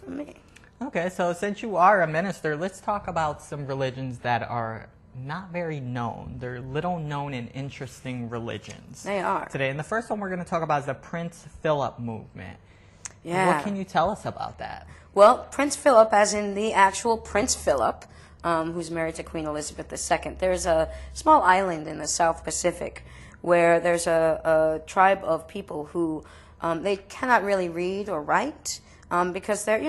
from me. Okay, so since you are a minister, let's talk about some religions that are not very known. They're little known and interesting religions. They are. Today, and the first one we're going to talk about is the Prince Philip movement. Yeah. What can you tell us about that? Well, Prince Philip, as in the actual Prince Philip, who's married to Queen Elizabeth II. There's a small island in the South Pacific where there's a tribe of people who they cannot really read or write because they're,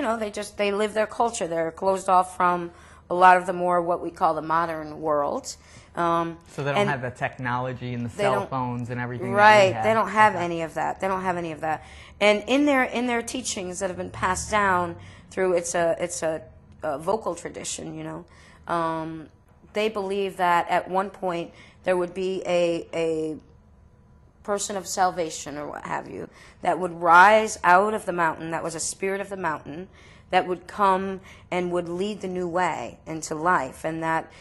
they live their culture. They're closed off from a lot of the more what we call the modern world. So they don't have the technology and the cell phones and everything. Right, that we have. they don't have any of that. They don't have any of that. And in their teachings that have been passed down through it's a vocal tradition, they believe that at one point there would be a person of salvation or what have you that would rise out of the mountain, that was a spirit of the mountain, that would come and would lead the new way into life, and that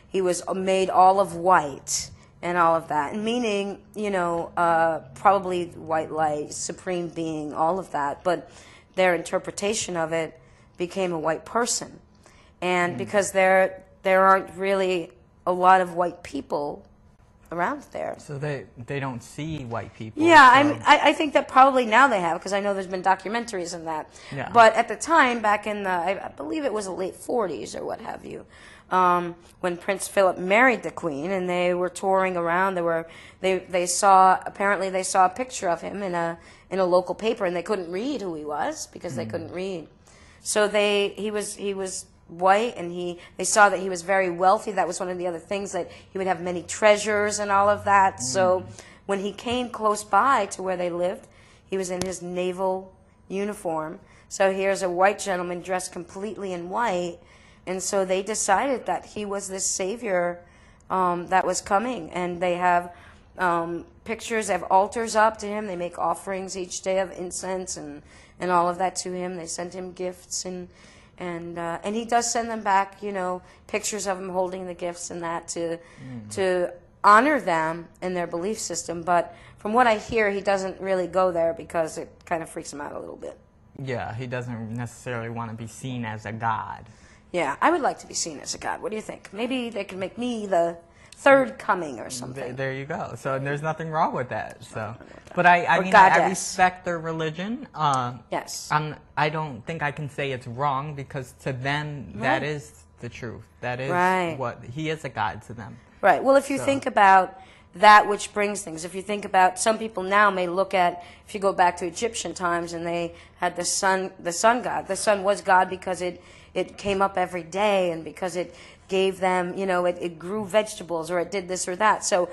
he was made all of white and all of that, and meaning, probably white light, supreme being, all of that, but their interpretation of it became a white person. And because there aren't really a lot of white people around there. So they don't see white people. Yeah, so. I think that probably now they have, because I know there's been documentaries on that. Yeah. But at the time, back in I believe it was the late 40s or what have you, when Prince Philip married the Queen and they were touring around, they saw a picture of him in a local paper, and they couldn't read who he was because they couldn't read. So he was white, and they saw that he was very wealthy. That was one of the other things, that he would have many treasures and all of that. So when he came close by to where they lived, he was in his naval uniform. So here's a white gentleman dressed completely in white, and so they decided that he was this savior that was coming. And they have pictures, they have altars up to him. They make offerings each day of incense and all of that to him. They send him gifts, and he does send them back, pictures of him holding the gifts and that to honor them in their belief system. But from what I hear, he doesn't really go there because it kind of freaks him out a little bit. Yeah, he doesn't necessarily want to be seen as a god. Yeah, I would like to be seen as a god. What do you think? Maybe they could make me the third coming or something. There you go. So there's nothing wrong with that. So, but I respect their religion. Yes. I don't think I can say it's wrong, because to them that is the truth. That is what he is, a god to them. Right. Well, if you think about that which brings things, if you think about, some people now may look at, if you go back to Egyptian times and they had the sun god. The sun was God because it came up every day, and because it gave them, it grew vegetables, or it did this or that. So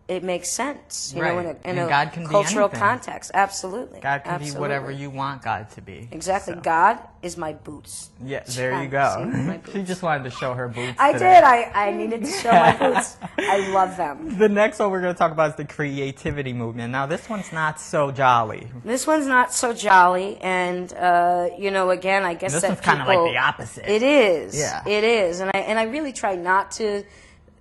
it makes sense, in a cultural context. Absolutely. God can be whatever you want God to be. Exactly. So. God is my boots. Yeah, there you go. She just wanted to show her boots. I did. I needed to show my boots. I love them. The next one we're going to talk about is the creativity movement. Now, this one's not so jolly. This one's not so jolly, and again, I guess this that one's kind of like the opposite. It is. Yeah. It is, and I really try not to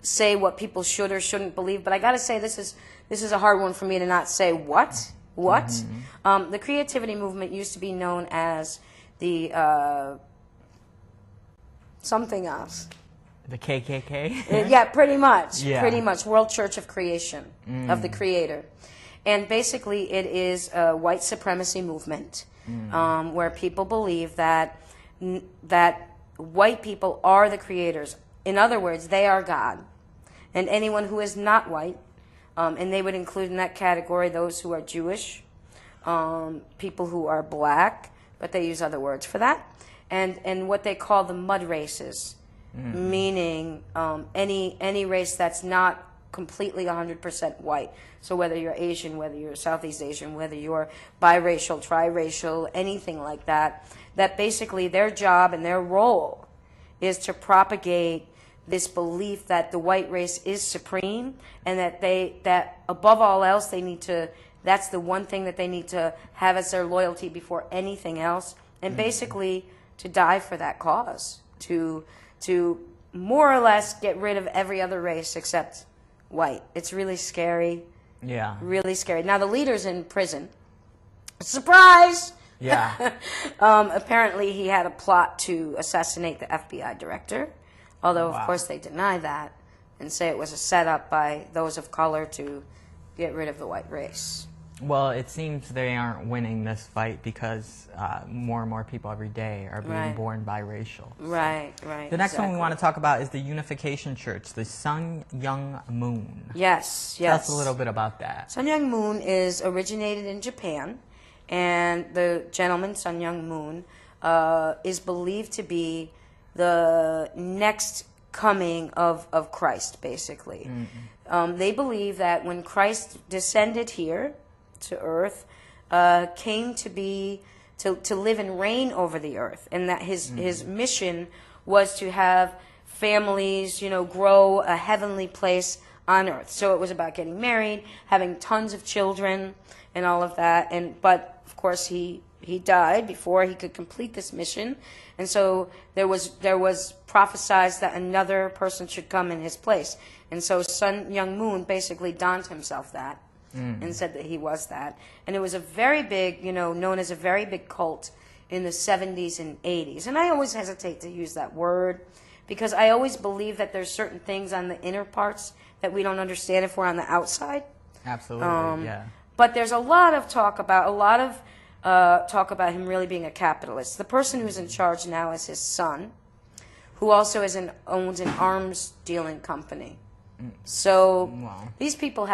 say what people should or shouldn't believe, but I got to say this is a hard one for me to not say what. Mm-hmm. The creativity movement used to be known as the something else. The KKK? Yeah, pretty much. Yeah. Pretty much. World Church of Creation, of the Creator. And basically it is a white supremacy movement where people believe that white people are the creators. In other words, they are God. And anyone who is not white, and they would include in that category those who are Jewish, people who are black, but they use other words for that, and what they call the mud races, meaning any race that's not completely 100% white. So whether you're Asian, whether you're Southeast Asian, whether you're biracial, triracial, anything like that, that basically their job and their role is to propagate this belief that the white race is supreme, and that above all else that's the one thing that they need to have as their loyalty before anything else, and basically to die for that cause, to more or less get rid of every other race except white. It's really scary. Yeah. Really scary. Now the leader's in prison. Surprise! Yeah. Apparently, he had a plot to assassinate the FBI director, although, of Wow. course, they deny that and say it was a setup by those of color to get rid of the white race. Well, it seems they aren't winning this fight because more and more people every day are being Right. born biracial. Right. The next one we want to talk about is the Unification Church, the Sun Myung Moon. Yes. Tell us a little bit about that. Sun Myung Moon is originated in Japan, and the gentleman, Sun Myung Moon, is believed to be the next coming of Christ, basically. They believe that when Christ descended here to earth, came to be to live and reign over the earth, and that his mission was to have families, grow a heavenly place on earth. So it was about getting married, having tons of children, and all of that. But of course he died before he could complete this mission, and so there was prophesied that another person should come in his place. And so Sun Myung Moon basically donned himself that and said that he was that. And it was a very big, known as a very big cult in the 70s and 80s. And I always hesitate to use that word because I always believe that there's certain things on the inner parts that we don't understand if we're on the outside. Absolutely, yeah. But there's a lot of talk about him really being a capitalist. The person who's in charge now is his son, who also owns an arms dealing company. So Wow. these people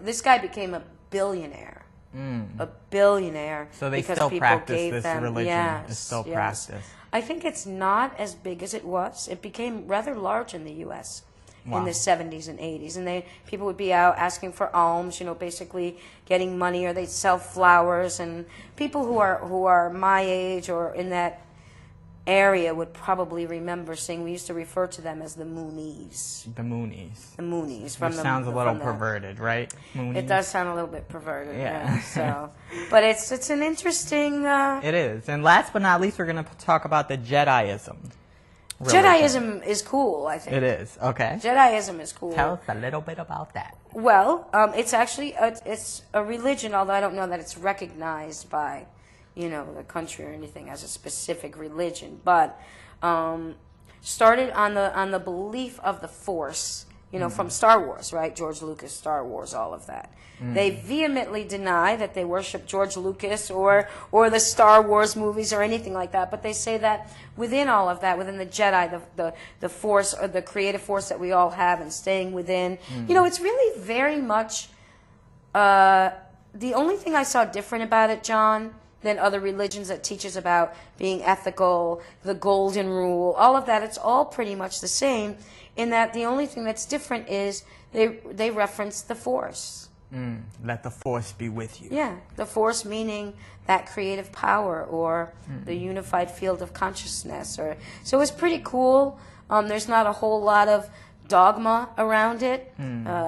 this guy became a billionaire. A billionaire. So they because still people practice gave this them, religion. Yes, It's still yes. practiced. I think it's not as big as it was. It became rather large in the U.S. Wow. in the 70s and 80s. And people would be out asking for alms, basically getting money, or they'd sell flowers. And people who are my age or in that area would probably remember saying we used to refer to them as the Moonies. The Moonies. The Moonies. Which sounds a little perverted, right? Moonies. It does sound a little bit perverted. Yeah. So, but it's an interesting. It is. And last but not least, we're going to talk about the Jediism. religion. Jediism is cool, I think. It is. Okay. Jediism is cool. Tell us a little bit about that. Well, it's actually it's a religion, although I don't know that it's recognized by, the country or anything as a specific religion. But started on the belief of the Force, from Star Wars, right? George Lucas, Star Wars, all of that. They vehemently deny that they worship George Lucas or the Star Wars movies or anything like that. But they say that within all of that, within the Jedi, the Force, or the creative force that we all have, and staying within, it's really very much. The only thing I saw different about it, John, than other religions that teaches about being ethical, the golden rule, all of that, it's all pretty much the same, in that the only thing that's different is they reference the Force. Let the Force be with you. Yeah, the Force meaning that creative power or the unified field of consciousness. So it's pretty cool. There's not a whole lot of dogma around it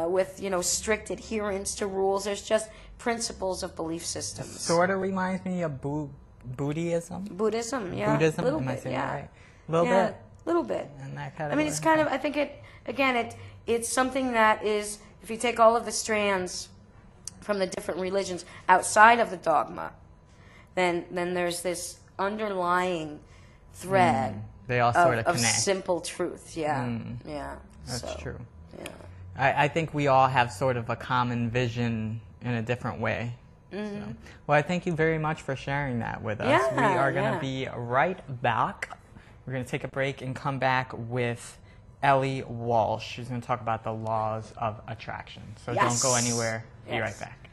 with, strict adherence to rules. There's just principles of belief systems. Sort of reminds me of Buddhism. Buddhism, yeah. Buddhism, little am I bit, saying yeah. that right? A little bit? Little bit. And that kind I of mean, it's kind of, I think it's something that is, if you take all of the strands from the different religions outside of the dogma, then there's this underlying thread They all sort of of connect. simple truth. Yeah, yeah. That's true. Yeah. I think we all have sort of a common vision in a different way. So, well, I thank you very much for sharing that with us. Yeah, We are going to be right back. We're going to take a break and come back with Ellie Walsh. She's going to talk about the laws of attraction. So don't go anywhere. Be right back.